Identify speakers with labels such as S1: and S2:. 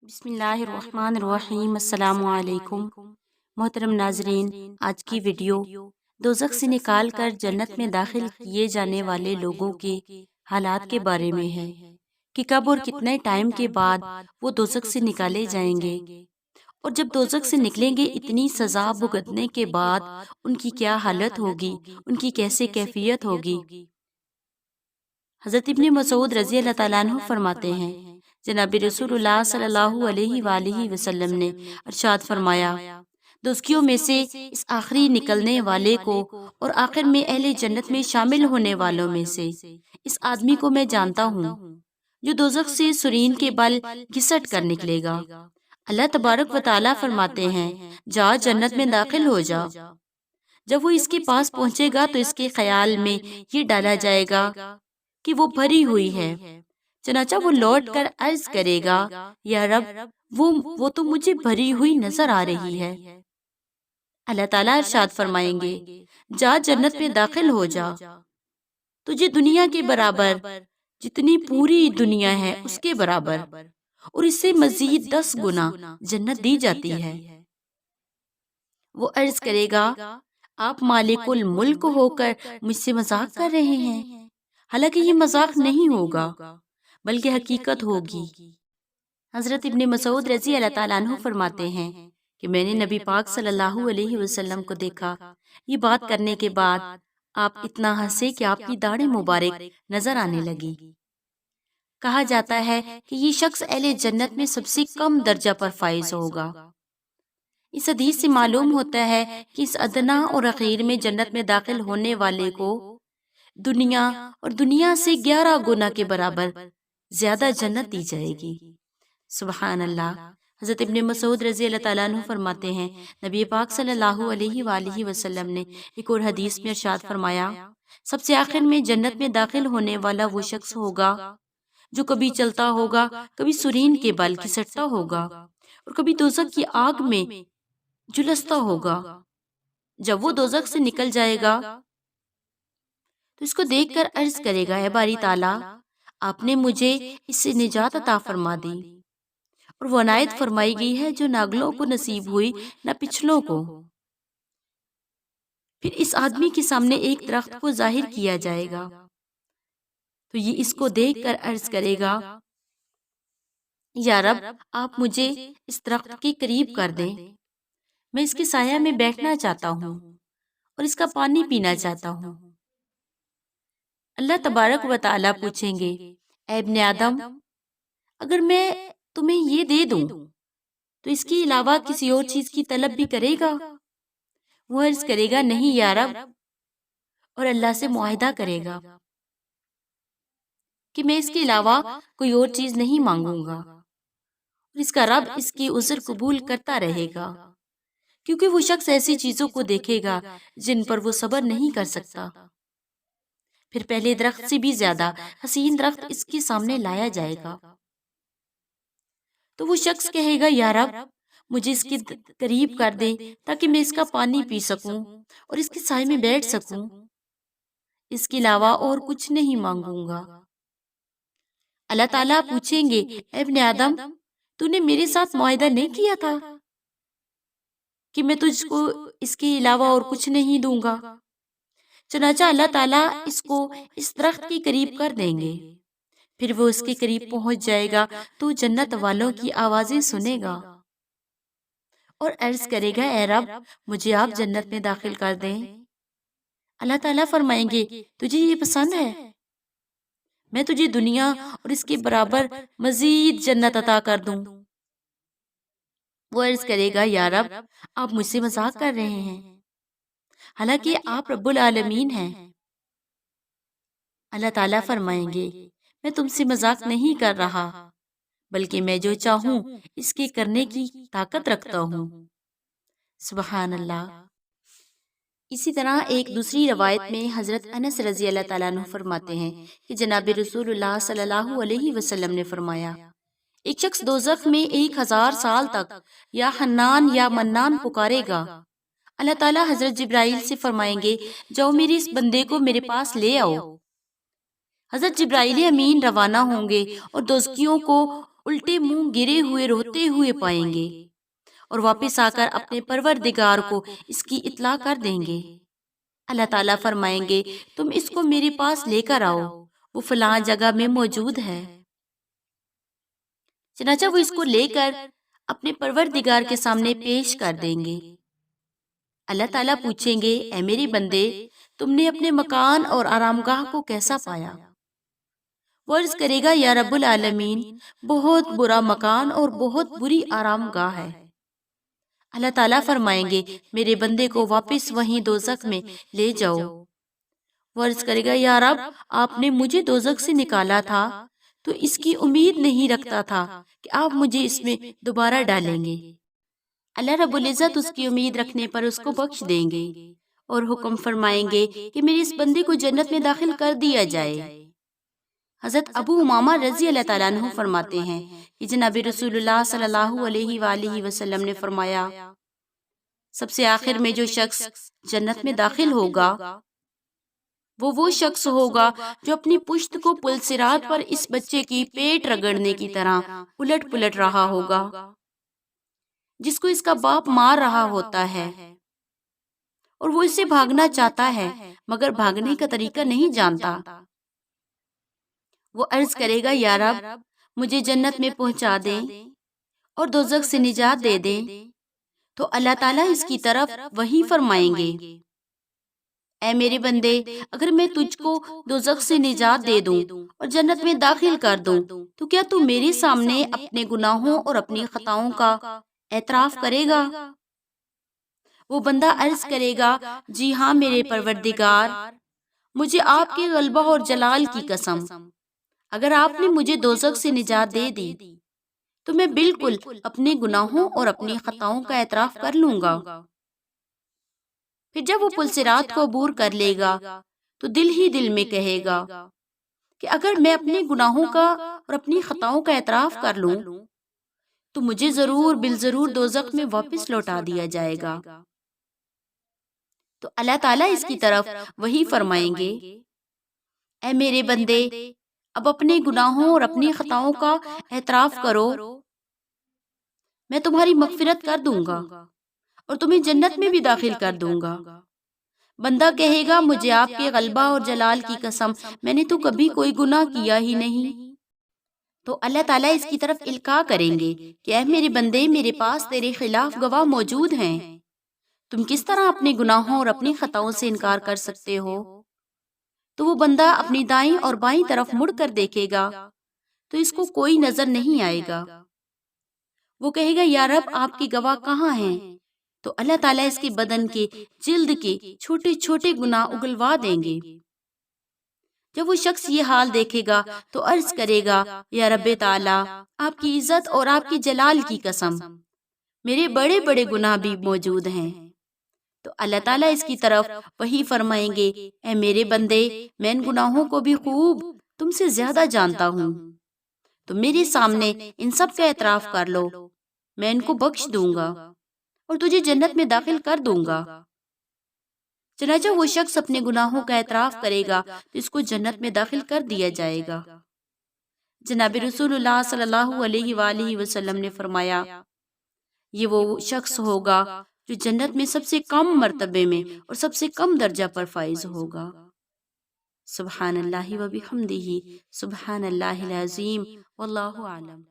S1: بسم اللہ الرحمن الرحیم۔ السلام علیکم محترم ناظرین، آج کی ویڈیو دوزخ سے نکال کر جنت میں داخل کیے جانے والے لوگوں کے حالات کے بارے میں ہے کہ کب اور کتنے ٹائم کے بعد وہ دوزخ سے نکالے جائیں گے، اور جب دوزخ سے نکلیں گے اتنی سزا بھگتنے کے بعد ان کی کیا حالت ہوگی، ان کی کیسے کیفیت ہوگی۔ حضرت ابن مسعود رضی اللہ تعالیٰ عنہ فرماتے ہیں، جناب رسول اللہ صلی اللہ علیہ وآلہ وسلم نے ارشاد فرمایا، دوزخیوں میں سے اس آخری نکلنے والے کو اور آخر میں اہل جنت میں شامل ہونے والوں میں سے اس آدمی کو میں جانتا ہوں جو دوزخ سے سرین کے بل گھسٹ کر نکلے گا۔ اللہ تبارک و تعالیٰ فرماتے ہیں، جا جنت میں داخل ہو جا۔ جب وہ اس کے پاس پہنچے گا تو اس کے خیال میں یہ ڈالا جائے گا کہ وہ بھری ہوئی ہے، چنانچہ وہ لوٹ کر عرض کرے گا، یا رب وہ تو مجھے بھری ہوئی نظر آ رہی ہے۔ اللہ تعالیٰ ارشاد فرمائیں گے، جا جنت میں داخل ہو جا، تجھے دنیا کے برابر جتنی پوری دنیا ہے اس کے برابر اور اس سے مزید 10 گنا جنت دی جاتی ہے۔ وہ عرض کرے گا، آپ مالک الملک ہو کر مجھ سے مذاق کر رہے ہیں، حالانکہ یہ مذاق نہیں ہوگا بلکہ حقیقت ہوگی۔ حضرت ابن مسعود رضی اللہ تعالیٰ عنہ فرماتے ہیں کہ میں نے نبی پاک صلی اللہ علیہ وسلم کو دیکھا، یہ بات کرنے کے بعد آپ اتنا ہنسے کہ آپ کی داڑھی مبارک نظر آنے لگی۔ کہا جاتا ہے کہ یہ شخص اہل جنت میں سب سے کم درجہ پر فائز ہوگا۔ اس حدیث سے معلوم ہوتا ہے کہ اس ادنا اور اخیر میں جنت میں داخل ہونے والے کو دنیا اور دنیا سے 11 گنا کے برابر زیادہ جنت دی جائے گی۔ سبحان اللہ۔ حضرت ابن مسعود رضی اللہ تعالیٰ عنہ فرماتے ہیں، نبی پاک صلی اللہ علیہ وآلہ وسلم نے ایک اور حدیث میں ارشاد فرمایا، سب سے آخر میں جنت میں داخل ہونے والا وہ شخص ہوگا جو کبھی چلتا ہوگا، کبھی سرین کے بل گھسٹتا ہوگا اور کبھی دوزخ کی آگ میں جھلستا ہوگا۔ جب وہ دوزخ سے نکل جائے گا تو اس کو دیکھ کر عرض کرے گا، اے باری تعالیٰ، آپ نے مجھے اس سے نجات عطا فرما دی، اور وہ عنایت فرمائی گئی ہے جو نہ اگلوں کو نصیب ہوئی نہ پچھلوں کو۔ پھر اس آدمی کے سامنے ایک درخت کو ظاہر کیا جائے گا تو یہ اس کو دیکھ کر عرض کرے گا، یا رب آپ مجھے اس درخت کے قریب کر دیں، میں اس کے سایہ میں بیٹھنا چاہتا ہوں اور اس کا پانی پینا چاہتا ہوں۔ اللہ تبارک و تعالیٰ پوچھیں گے، اے ابن آدم، اگر میں تمہیں یہ دے دوں تو اس کے علاوہ کسی اور چیز کی طلب بھی کرے گا؟ وہ عرض کرے گا، نہیں یا رب، اور اللہ سے معاہدہ کرے گا کہ میں اس کے علاوہ کوئی اور چیز نہیں مانگوں گا، اور اس کا رب اس کی عذر قبول کرتا رہے گا، کیونکہ وہ شخص ایسی چیزوں کو دیکھے گا جن پر وہ صبر نہیں کر سکتا۔ پھر پہلے درخت سے بھی زیادہ حسین درخت اس کے سامنے لایا جائے گا تو وہ شخص کہے گا، یا رب مجھے اس کے قریب کر دے تاکہ میں اس کا پانی پی سکوں اور اس کے سائے میں بیٹھ سکوں، اس کے علاوہ اور کچھ نہیں مانگوں گا۔ اللہ تعالیٰ پوچھیں گے، اے ابن آدم، تو نے میرے ساتھ معاہدہ نہیں کیا تھا کہ میں تجھ کو اس کے علاوہ اور کچھ نہیں دوں گا؟ چنانچہ اللہ تعالیٰ اس کو اس درخت کے قریب کر دیں گے، پھر وہ اس کے قریب پہنچ جائے گا تو جنت والوں کی آوازیں سنے گا اور عرض کرے گا، اے رب مجھے آپ جنت میں داخل کر دیں۔ اللہ تعالیٰ فرمائیں گے، تجھے یہ پسند ہے؟ میں تجھے دنیا اور اس کے برابر مزید جنت عطا کر دوں۔ وہ عرض کرے گا، یا رب آپ مجھ سے مذاق کر رہے ہیں، حالانکہ آپ رب العالمین ہیں۔ اللہ تعالیٰ فرمائیں گے، میں تم سے مذاق نہیں کر رہا، بلکہ میں جو چاہوں اس کے کرنے کی طاقت رکھتا ہوں۔ سبحان اللہ۔ اسی طرح ایک دوسری روایت میں حضرت انس رضی اللہ تعالیٰ عنہ فرماتے ہیں کہ جناب رسول اللہ صلی اللہ علیہ وسلم نے فرمایا، ایک شخص دوزخ میں 1000 سال تک یا حنان یا منان پکارے گا۔ اللہ تعالیٰ حضرت جبرائیل سے فرمائیں گے، جاؤ میرے اس بندے کو میرے پاس لے آؤ۔ حضرت جبرائیل امین روانہ ہوں گے اور دوزخیوں کو الٹے منہ گرے ہوئے روتے ہوئے پائیں گے اور واپس آ کر اپنے پروردگار کو اس کی اطلاع کر دیں گے۔ اللہ تعالیٰ فرمائیں گے تم اس کو میرے پاس لے کر آؤ، وہ فلاں جگہ میں موجود ہے۔ چنانچہ وہ اس کو لے کر اپنے پروردگار کے سامنے پیش کر دیں گے۔ اللہ تعالیٰ پوچھیں گے اے میرے بندے تم نے اپنے مکان اور آرامگاہ کو کیسا پایا؟ وہ عرض کرے گا یا رب العالمین بہت برا مکان اور بہت بری آرام گاہ ہے۔ اللہ تعالیٰ فرمائیں گے میرے بندے کو واپس وہیں دوزخ میں لے جاؤ۔ وہ عرض کرے گا یا رب آپ نے مجھے دوزخ سے نکالا تھا تو اس کی امید نہیں رکھتا تھا کہ آپ مجھے اس میں دوبارہ ڈالیں گے۔ اللہ رب العزت اس کی امید رکھنے پر اس کو بخش دیں گے اور حکم فرمائیں گے کہ میرے اس بندے کو جنت میں داخل کر دیا جائے۔ حضرت ابو امامہ رضی اللہ تعالیٰ عنہ فرماتے ہیں کہ جناب رسول اللہ صلی اللہ علیہ وآلہ وسلم نے فرمایا سب سے آخر میں جو شخص جنت میں داخل ہوگا وہ شخص ہوگا جو اپنی پشت کو پل صراط پر اس بچے کی پیٹ رگڑنے کی طرح الٹ پلٹ رہا ہوگا جس کو اس کا باپ مار رہا ہوتا ہے، اور وہ اس سے بھاگنا چاہتا ہے مگر بھاگنے کا طریقہ نہیں جانتا۔ وہ عرض کرے گا یا رب مجھے جنت میں پہنچا دیں اور دوزخ سے نجات دے دیں، تو اللہ تعالیٰ اس کی طرف وہی فرمائیں گے اے میرے بندے اگر میں تجھ کو دوزخ سے نجات دے دوں اور جنت میں داخل کر دوں تو کیا تو میرے سامنے اپنے گناہوں اور اپنی خطاؤں کا اعتراف کرے گا؟ وہ بندہ عرض کرے گا جی ہاں میرے پروردگار، مجھے آپ کے غلبہ اور جلال کی قسم اگر آپ نے مجھے دوزخ سے نجات دے دی تو میں بالکل اپنے گناہوں اور اپنی خطاؤں کا اعتراف کر لوں گا۔ پھر جب وہ پل صراط کو عبور کر لے گا تو دل ہی دل میں کہے گا کہ اگر میں اپنے گناہوں کا اور اپنی خطاؤں کا اعتراف کر لوں تو مجھے ضرور بالضرور دوزخ میں واپس لوٹا دیا جائے گا۔ تو اللہ تعالیٰ اس کی طرف وہی فرمائیں گے اے میرے بندے اب اپنے گناہوں اور اپنی خطاؤں کا اعتراف کرو، میں تمہاری مغفرت کر دوں گا اور تمہیں جنت میں بھی داخل کر دوں گا۔ بندہ کہے گا مجھے آپ کے غلبہ اور جلال کی قسم میں نے تو کبھی کوئی گناہ کیا ہی نہیں۔ تو اللہ تعالیٰ اس کی طرف القاء کریں گے کہ اے میرے بندے میرے پاس تیرے خلاف گواہ موجود ہیں، تم کس طرح اپنے گناہوں اور اپنی خطاؤں سے انکار کر سکتے ہو؟ تو وہ بندہ اپنی دائیں اور بائیں طرف مڑ کر دیکھے گا تو اس کو کوئی نظر نہیں آئے گا۔ وہ کہے گا یا رب آپ کی گواہ کہاں ہیں؟ تو اللہ تعالیٰ اس کے بدن کے جلد کے چھوٹے چھوٹے گناہ اگلوا دیں گے۔ جب وہ شخص یہ حال دیکھے گا تو عرض کرے گا یا رب تعالیٰ آپ کی عزت اور آپ کی جلال کی قسم میرے بڑے بڑے گناہ بھی موجود ہیں۔ تو اللہ تعالیٰ اس کی طرف وہی فرمائیں گے اے میرے بندے میں ان گناہوں کو بھی خوب تم سے زیادہ جانتا ہوں، تو میرے سامنے ان سب کا اعتراف کر لو، میں ان کو بخش دوں گا اور تجھے جنت میں داخل کر دوں گا۔ چنانچہ وہ شخص اپنے گناہوں کا اعتراف کرے گا تو اس کو جنت میں داخل کر دیا جائے گا۔ جناب رسول اللہ صلی اللہ علیہ وآلہ وسلم نے فرمایا یہ وہ شخص ہوگا جو جنت میں سب سے کم مرتبے میں اور سب سے کم درجہ پر فائز ہوگا۔ سبحان اللہ و بحمدہ، سبحان اللہ العظیم، واللہ اعلم۔